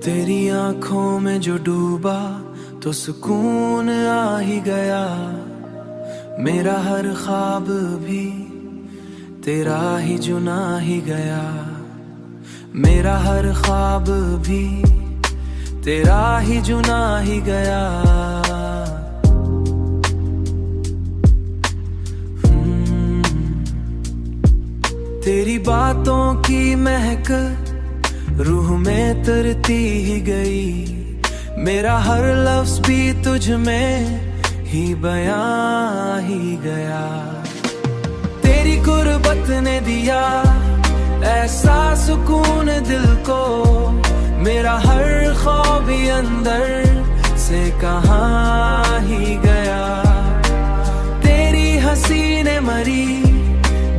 तेरी आंखों में जो डूबा तो सुकून आ ही गया। मेरा हर ख्वाब भी तेरा ही चुना ही गया। मेरा हर ख्वाब भी तेरा ही चुना ही गया। तेरी बातों की महक रूह में तरती ही गई। मेरा हर लफ्ज भी तुझ में ही बयां ही गया। तेरी गुर्बत ने दिया ऐसा सुकून दिल को। मेरा हर ख्वाब भी अंदर से कहाँ ही गया। तेरी हंसी ने मरी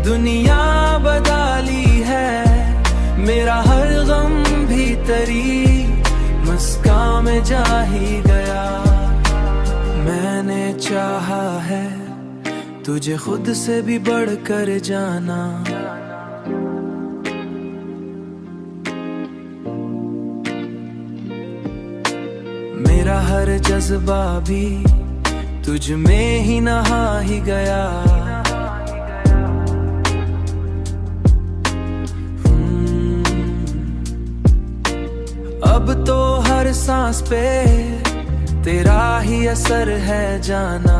दुनिया बदली है। मेरा हर गम भी तेरी मुस्कान में जा ही गया। मैंने चाहा है तुझे खुद से भी बढ़कर जाना। मेरा हर जज्बा भी तुझ में ही नहा ही गया। अब तो हर सांस पे तेरा ही असर है जाना।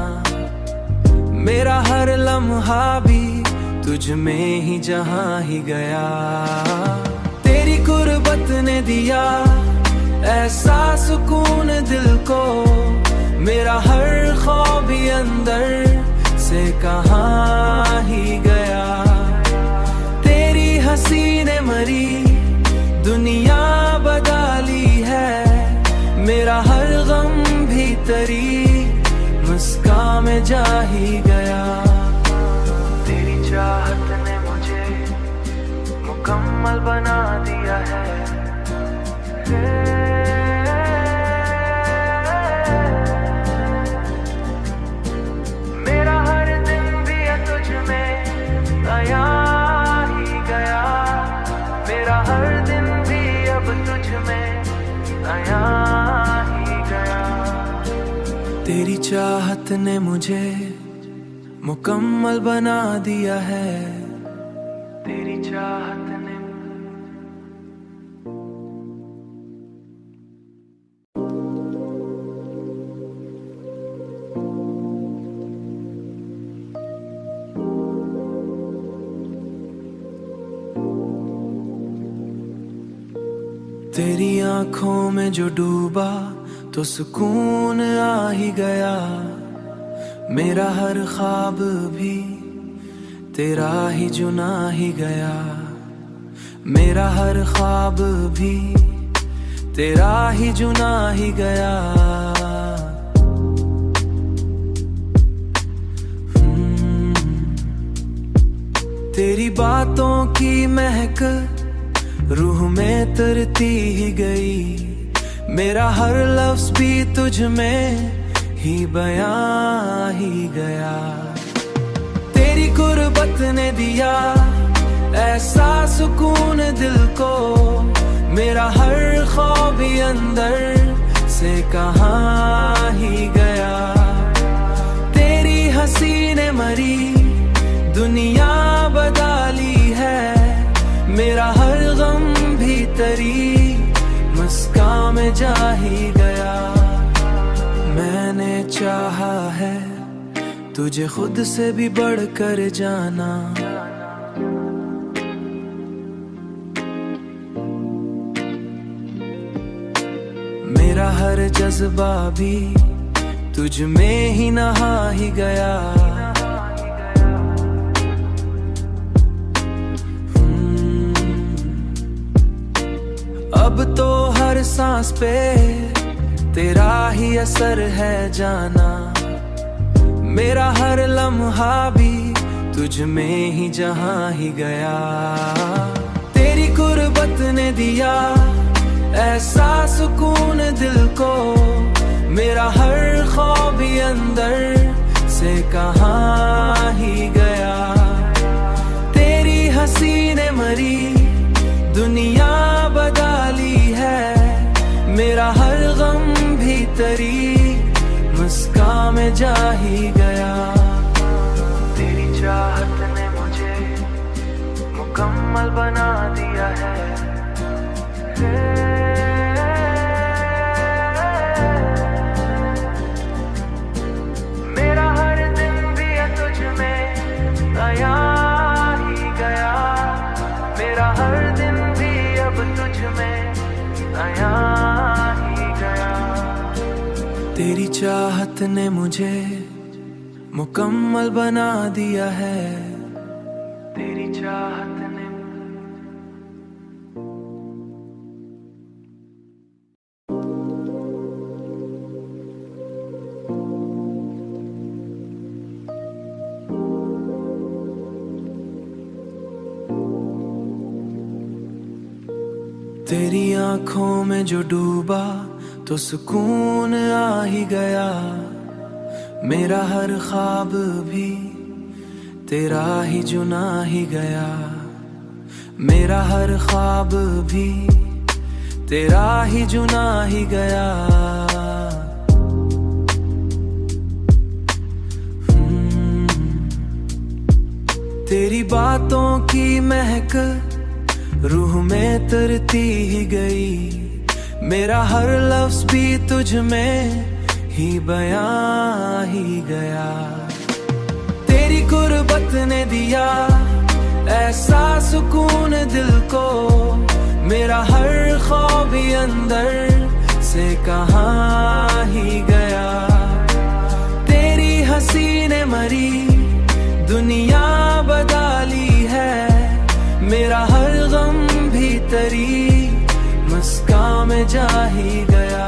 मेरा हर लम्हा भी तुझ में ही जहां ही गया। तेरी गुर्बत ने दिया ऐसा सुकून दिल को। मेरा हर ख्वाब भी अंदर से कहाँ ही गया। तेरी हंसी ने मरी दुनिया बदली है। मेरा हर गम भी तेरी मुस्कान में जा ही गया। तेरी चाहत ने मुझे मुकम्मल बना दिया है। मेरा हर दिन भी तुझ में आया ही गया। मेरा हर दिन अब तुझ में आया ही गया। तेरी चाहत ने मुझे मुकम्मल बना दिया है। तेरी चाहत ने तेरी आंखों में जो डूबा तो सुकून आ ही गया। मेरा हर ख्वाब भी तेरा ही चुना ही गया। मेरा हर ख्वाब भी तेरा ही चुना ही गया। तेरी बातों की महक रूह में तरती ही गई। मेरा हर लफ्ज भी तुझ में ही बयां ही गया। तेरी गुर्बत ने दिया ऐसा सुकून दिल को। मेरा हर ख्वाब भी अंदर से कहाँ ही गया। तेरी हंसी ने मरी दुनिया बदली है। मेरा हर गम भी तेरी मुस्कान में जा ही गया। मैंने चाहा है तुझे खुद से भी बढ़कर जाना। मेरा हर जज्बा भी तुझ में ही नहा ही गया। अब तो हर सांस पे तेरा ही असर है जाना। मेरा हर लम्हा भी तुझ में ही जहां ही गया। तेरी गुर्बत ने दिया ऐसा सुकून दिल को। मेरा हर ख्वाब भी अंदर से कहाँ ही गया। तेरी हंसी ने मरी दुनिया बदली है। में जा ही गया। तेरी चाहत ने मुझे मुकम्मल बना दिया है। मेरा हर दिन भी है तुझ में आया ही गया। मेरा हर दिन भी अब तुझ में आया ही गया। तेरी चाहत ने मुझे मुकम्मल बना दिया है। तेरी चाहत ने तेरी आंखों में जो डूबा तो सुकून आ ही गया। मेरा हर ख्वाब भी तेरा ही चुना ही गया। मेरा हर ख्वाब भी तेरा ही चुना ही गया। तेरी बातों की महक रूह में तरती ही गई। मेरा हर लफ्ज भी तुझ में ही बयां ही गया। तेरी गुर्बत ने दिया ऐसा सुकून दिल को। मेरा हर ख्वाब भी अंदर से कहाँ ही गया। तेरी हंसी ने मरी दुनिया बदली है। मेरा हर गम भी तेरी मुस्कान में जा ही गया।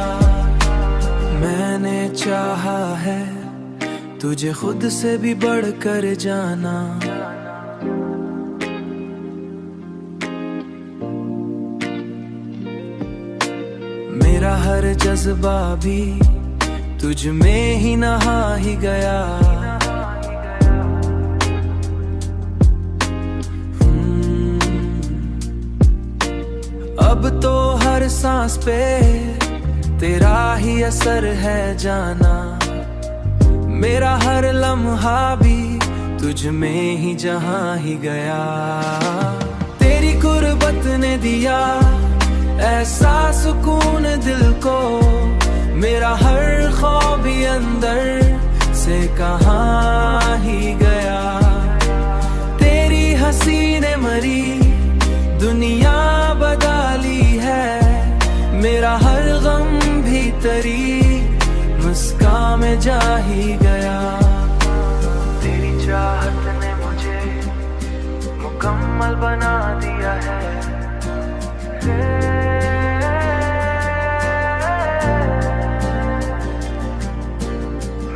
मैंने चाहा है तुझे खुद से भी बढ़कर जाना। मेरा हर जज्बा भी तुझ में ही नहा ही गया। अब तो हर सांस पे तेरा ही असर है जाना। मेरा हर लम्हा भी तुझ में ही जहां ही गया। तेरी गुर्बत ने दिया ऐसा सुकून दिल को। मेरा हर ख्वाब भी अंदर से कहाँ ही गया। तेरी हंसी ने मरी दुनिया बदली है। मेरा हर गम भी तेरी मुस्कान में जा ही गया। तेरी चाहत ने मुझे मुकम्मल बना दिया है।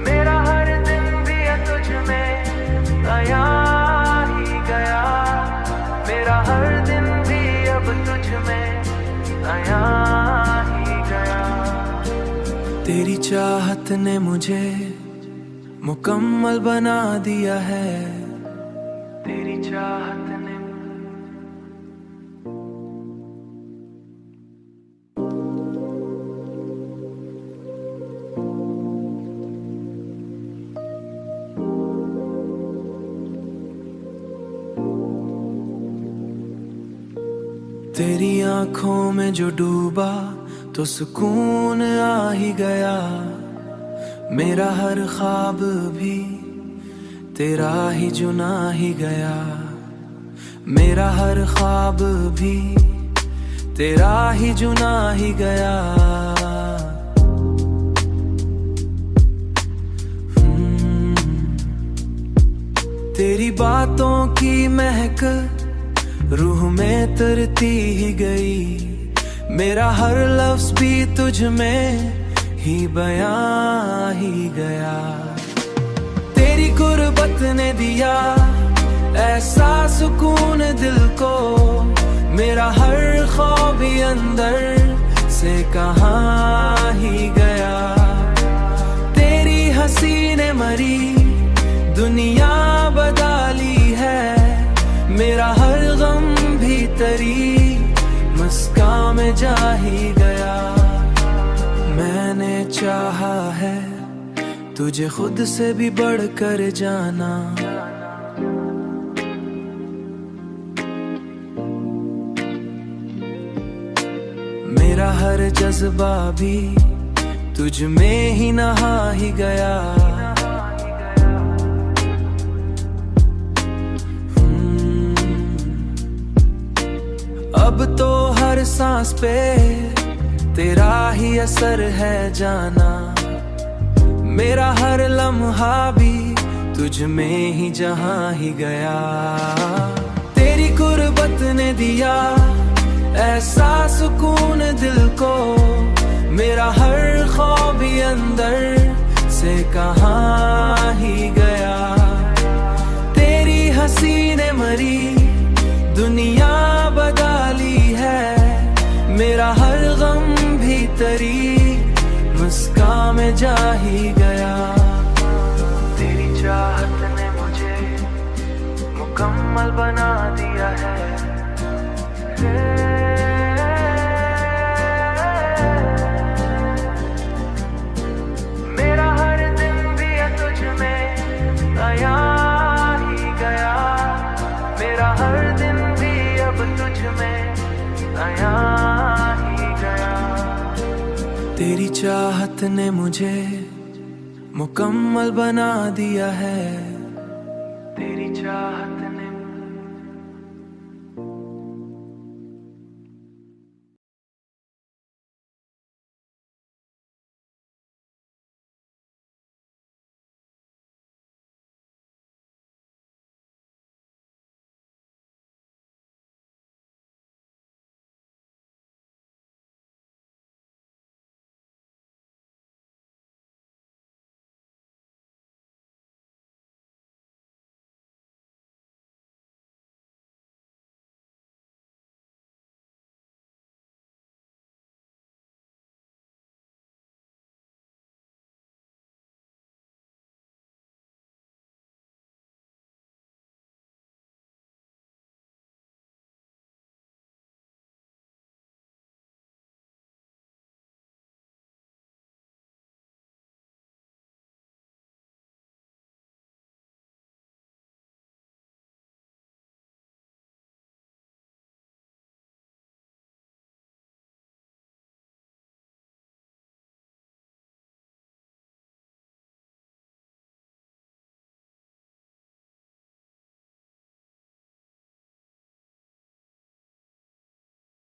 मेरा हर दिन भी है तुझ में आया ही गया। मेरा हर दिन भी अब तुझ में आया ही गया। तेरी चाहत ने मुझे मुकम्मल बना दिया है। तेरी चाहत ने तेरी आंखों में जो डूबा तो सुकून आ ही गया। मेरा हर ख्वाब भी तेरा ही चुना ही गया। मेरा हर ख्वाब भी तेरा ही चुना ही गया। तेरी बातों की महक रूह में तरती ही गई। मेरा हर लफ्ज भी तुझ में ही बयां ही गया। तेरी गुर्बत ने दिया ऐसा सुकून दिल को। मेरा हर ख्वाब भी अंदर से कहाँ ही गया। तेरी हंसी ने मरी दुनिया बदली है। मेरा हर गम भी तेरी मुस्कान में जा ही गया। मैंने चाहा है तुझे खुद से भी बढ़कर जाना। मेरा हर जज्बा भी तुझ में ही नहा ही गया। अब तो हर सांस पे तेरा ही असर है जाना। मेरा हर लम्हा भी तुझ में ही जहां ही गया। तेरी गुर्बत ने दिया ऐसा सुकून दिल को, मेरा हर ख्वाब भी अंदर से कहाँ ही गया। तेरी हंसी ने मरी दुनिया बदली है, मेरा हर गम भी तेरी मुस्कान में जा ही गया। तेरी चाहत ने मुझे मुकम्मल बना दिया है। मेरा हर दिन भी तुझ में आया ही गया। मेरा हर दिन भी अब तुझ में आया ही गया। तेरी चाहत ने मुझे मुकम्मल बना दिया है। तेरी चाहत